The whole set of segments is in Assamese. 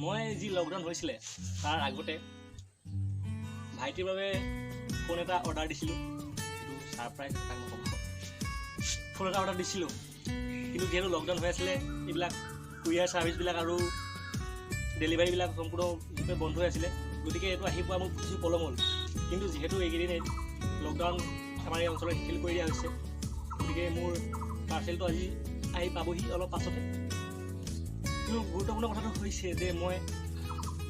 মই যি লকডাউন হৈছিলে তাৰ আগতে ভাইটিৰ বাবে ফোন এটা অৰ্ডাৰ দিছিলোঁ। এইটো ছাৰপ্ৰাইজ এটা মই ক'ব। ফোন এটা অৰ্ডাৰ দিছিলোঁ, কিন্তু যিহেতু লকডাউন হৈ আছিলে এইবিলাক কুৰিয়াৰ ছাৰ্ভিচবিলাক আৰু ডেলিভাৰীবিলাক সম্পূৰ্ণৰূপে বন্ধ হৈ আছিলে, গতিকে এইটো আহি পোৱা মোৰ কিছু পলম হ'ল। কিন্তু যিহেতু এইকেইদিন লকডাউন আমাৰ এই অঞ্চলত শিথিল কৰি দিয়া হৈছে, গতিকে মোৰ পাৰ্চেলটো আজি আহি পাবহি অলপ পাছতে। কিন্তু গুৰুত্বপূৰ্ণ কথাটো হৈছে যে মই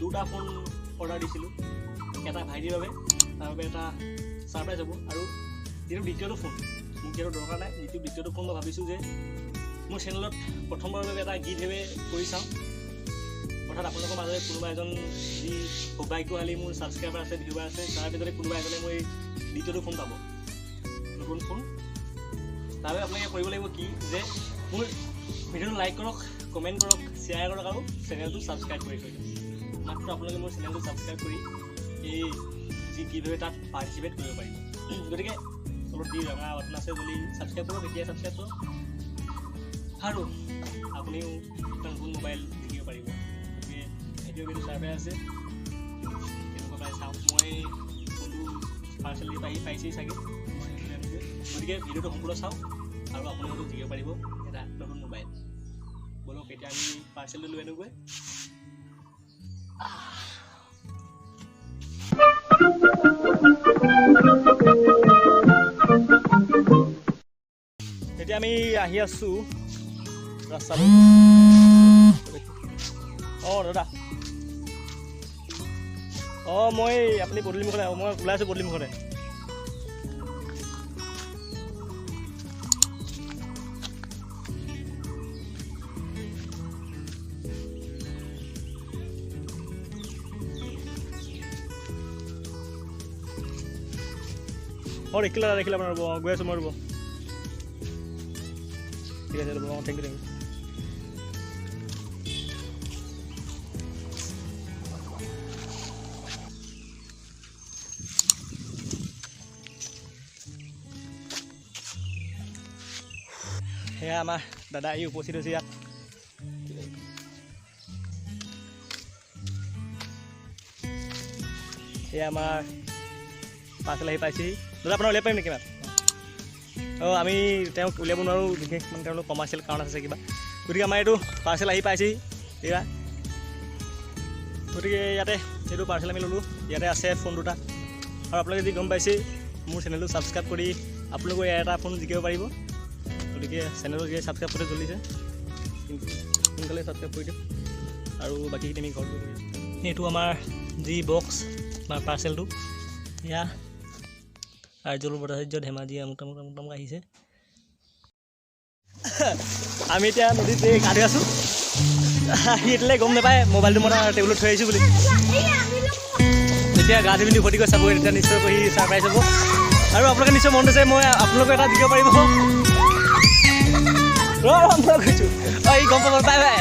দুটা ফোন অৰ্ডাৰ দিছিলোঁ, এটা ভাইটিৰ বাবে, তাৰ বাবে এটা ছাৰপ্ৰাইজ হ'ব, আৰু যিহেতু দ্বিতীয়টো ফোন মোক যিহেতু দৰকাৰ নাই, দ্বিতীয়টো ফোন মই ভাবিছোঁ যে মোৰ চেনেলত প্ৰথমবাৰৰ বাবে এটা গিভএৱে কৰি চাওঁ। অৰ্থাৎ আপোনালোকৰ মাজতে কোনোবা এজন যি সৌভাগ্যশালী মোৰ ছাবস্ক্ৰাইবাৰ আছে, ভিউৱাৰ আছে, তাৰ ভিতৰতে কোনোবা এজনে মই দ্বিতীয়টো ফোন পাব, নতুন ফোন। তাৰ বাবে আপোনালোকে কৰিব লাগিব কি, যে মোৰ ভিডিঅ'টো লাইক কৰক, কমেণ্ট কৰক, শ্বেয়াৰ কৰক আৰু চেনেলটো ছাবস্ক্ৰাইব কৰি থৈ দিয়ক। মাত্ৰ আপোনালোকে মোৰ চেনেলটো ছাবস্ক্ৰাইব কৰি এই যি গিভএৱে তাত পাৰ্টিচিপেট কৰিব পাৰিব। গতিকে তলত দি ৰঙা বাটন আছে, যদি ছাবস্ক্ৰাইব কৰক, এতিয়া ছাবস্ক্ৰাইব কৰক, আৰু আপুনিও এটা নতুন মোবাইল জিকিব পাৰিব। গতিকে ভিডিঅ' কিন্তু ছাৰপ্ৰাইজ আছে, কেনেকুৱা পাই চাওক। মই ফোনটো পাৰ্চেল দি পাইছেই চাগে, গতিকে ভিডিঅ'টো সম্পূৰ্ণ চাওক আৰু আপোনালোকেও জিকিব পাৰিব এটা নতুন মোবাইল। বলক এতিয়া আমি পাৰ্চেলটো লৈ আনোগৈ। এতিয়া আমি আহি আছোঁ ৰাস্তালৈ। অঁ দাদা, অঁ মই আপুনি পদূলিমুখলৈ, মই ওলাই আছোঁ পদূলিমুখতে। অঁ দেখিলে দাদা, দেখিলে আপোনাৰ ৰ'ব, গৈ আছোঁ মই, ৰ'ব। ঠিক আছে ৰ'ব, অঁ থেংক ইউ, থেংক ইউ। সেয়া আমাৰ দাদা আহি উপস্থিত হৈছে ইয়াত। সেয়া আমাৰ পাৰ্চেল আহি পাইছেহি। দাদা আপোনাৰ উলিয়াব পাৰিম নেকি ইমান? অঁ আমি তেওঁক উলিয়াব নোৱাৰোঁ, বিশেষ মানে তেওঁলোক কমাৰ্চিয়েল কাৰণ আছে কিবা, গতিকে আমাৰ এইটো পাৰ্চেল আহি পাইছেহি এয়া। গতিকে ইয়াতে এইটো পাৰ্চেল আমি ল'লোঁ, ইয়াতে আছে ফোন দুটা, আৰু আপোনালোকে যদি গম পাইছেই মোৰ চেনেলটো ছাবস্ক্ৰাইব কৰি আপোনালোকে এটা ফোন জিকিব পাৰিব। গতিকে চেনেলটো যিয়ে ছাবস্ক্ৰাইব কৰি চলিছে, কিন্তু সোনকালে ছাবস্ক্ৰাইব কৰি দিয়ক, আৰু বাকীখিনি আমি ঘৰটো কৰি দিম। এইটো আমাৰ যি বক্স বা পাৰ্চেলটো, এয়া আৰ্যল ভট্টাচাৰ্য ধেমাজি আমোক আহিছে। আমি এতিয়া নদীত গা ধুই আছোঁ। সি এতিয়ালৈ গম নাপায় মোবাইলটো মই টেবুলত থৈ আহিছোঁ বুলি। এতিয়া গা ধুই পিনি উভতি গৈ চাবগৈ, তেতিয়া নিশ্চয় সি ছাৰপ্ৰাইজ হ'ব, আৰু আপোনালোকে নিশ্চয় মন আছে মই আপোনালোকে এটা জিকিব পাৰিব। মই কৈছোঁ অঁ ই গম পাব, বাই বাই।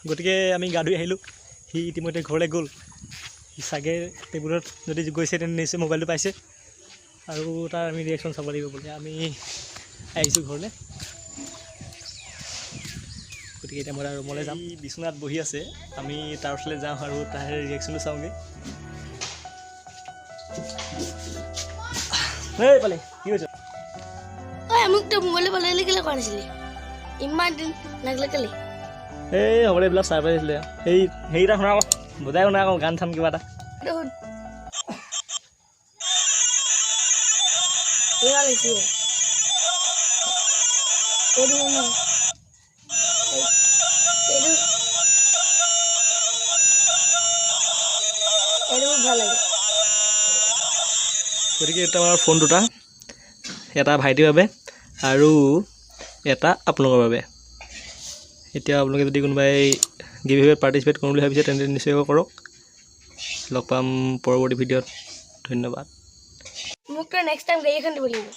গতিকে আমি গা ধুই আহিলোঁ, সি ইতিমধ্যে ঘৰলৈ গ'ল। সি চাগে টেবুলত যদি গৈছে তেনে নিশ্চয় মোবাইলটো পাইছে, আৰু তাৰ আমি ৰিয়েকশ্যন চাব লাগিব বুলি আমি আহিছোঁ ঘৰলৈ। গতিকে এতিয়া মই তাৰ ৰুমলৈ যাম। বিচনাত বহি আছে, আমি তাৰ ওচৰলৈ যাওঁ আৰু তাৰ ৰিয়েকশ্যনটো চাওঁগৈ। এই পালে কি হৈছে? মোক তো মোবাইল পালে কেলে কোৱা নাছিলি? ইমান দিন লাগিলে কেলে? এই হ'ব এইবিলাক ছাৰপ্ৰাইজ আছিলে। এই হেৰিটা শুনা আকৌ, বজাই শুনা আকৌ, গান চান কিবা এটা। ভাল লাগে। গতিকে এটা আমাৰ ফোন দুটা, এটা ভাইটিৰ বাবে আৰু এটা আপোনালোকৰ বাবে। এতিয়া আপোনালোকে যদি কোনোবাই গিভএৱেত পাৰ্টিচিপেট কৰোঁ বুলি ভাবিছে তেন্তে নিশ্চয় কৰক। লগ পাম পৰৱৰ্তী ভিডিঅ'ত, ধন্যবাদ। মোক নেক্সট টাইম গাড়ী এখন দিব লাগিব।